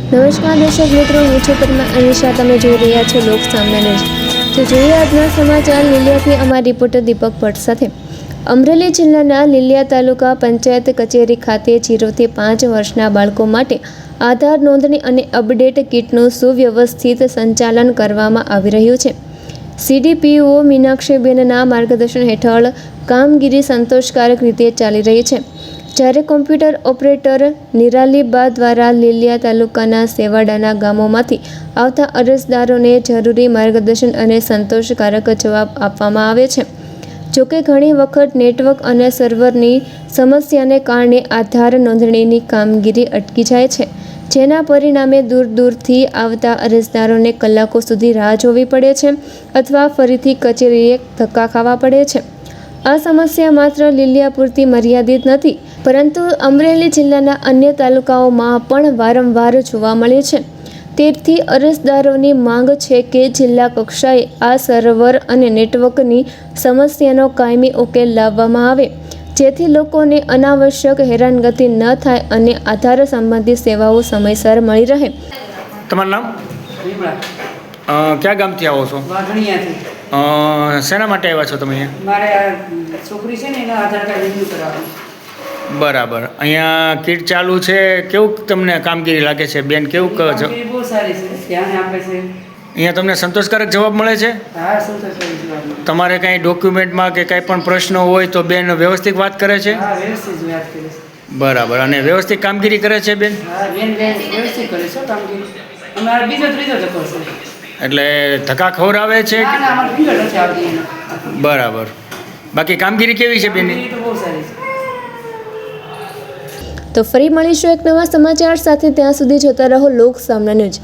નમસ્કાર દર્શક મિત્રો, હું છું પદ્મા અનિશા. તમે જોઈ રહ્યા છો લોક સામના ન્યૂઝ. તો જોઈએ આજના સમાચાર લીલિયાથી અમારા રિપોર્ટર દીપક ભટ્ટ સાથે. અમરેલી જિલ્લાના લીલિયા તાલુકા પંચાયત કચેરી ખાતે 0 થી 5 વર્ષના બાળકો માટે આધાર નોંધણી અને અપડેટ કિટનું સુવ્યવસ્થિત સંચાલન કરવામાં આવી રહ્યું છે. CDPO મીનાક્ષીબેનના માર્ગદર્શન હેઠળ કામગીરી સંતોષકારક રીતે ચાલી રહી છે. જ્યારે કોમ્પ્યુટર ઓપરેટર નિરાલીબા દ્વારા લીલિયા તાલુકાના સેવાડાના ગામોમાંથી આવતા અરજદારોને જરૂરી માર્ગદર્શન અને સંતોષકારક જવાબ આપવામાં આવે છે. જોકે ઘણી વખત નેટવર્ક અને સર્વરની સમસ્યાને કારણે આધાર નોંધણીની કામગીરી અટકી જાય છે, જેના પરિણામે દૂર દૂરથી આવતા અરજદારોને કલાકો સુધી રાહ જોવી પડે છે અથવા ફરીથી કચેરીએ ધક્કા ખાવા પડે છે. આ સમસ્યા માત્ર લીલિયા પૂરતી મર્યાદિત નથી, પરંતુ અમરેલી જિલ્લાના અન્ય તાલુકાઓમાં પણ વારંવાર જોવા મળે છે. તેથી અરજદારોની માંગ છે કે જિલ્લા કક્ષાએ આ સર્વર અને નેટવર્કની સમસ્યાનો કાયમી ઉકેલ લાવવામાં આવે, જેથી લોકોને અનાવશ્યક હેરાનગતિ ન થાય અને આધાર સંબંધિત સેવાઓ સમયસર મળી રહે. તમારું નામ? ક્યાં ગામથી આવો છો? વાઘણિયાથી. શેના માટે આવ્યા છો તમે અહીંયા? મારે છોકરી છે ને એના આધાર કાર્ડ રિન્યુ કરાવવાનું. બરાબર. અહીંયા કીટ ચાલુ છે. કેવું તમને કામગીરી લાગે છે બેન? કેવું કામગીરી બહુ સારી છે, ધ્યાન આપે છે. અહીંયા તમને સંતોષકારક જવાબ મળે છે? હા, સંતોષકારક જવાબ મળે. તમારે કાંઈ ડોક્યુમેન્ટમાં કે કાંઈ પણ પ્રશ્ન હોય તો બેન વ્યવસ્થિત વાત કરે છે? હા, વ્યવસ્થિત વાત કરે છે. બરાબર. અને વ્યવસ્થિત કામગીરી કરે છે બેન? હા, બેન વ્યવસ્થિત કરે છે કામગીરી. અમારે બીજો ત્રીજો ટકો છે. એટલે ધક્કા ખવડાવે છે? ના ના, અમારે ફિંગર નથી આવતી એનો. બરાબર. બાકી કામગીરી કેવી છે બેન? કામગીરી તો બહુ સારી છે. તો ફરી મળીશું એક નવા સમાચાર સાથે. ત્યાં સુધી જોતા રહો લોક સામના ન્યૂઝ.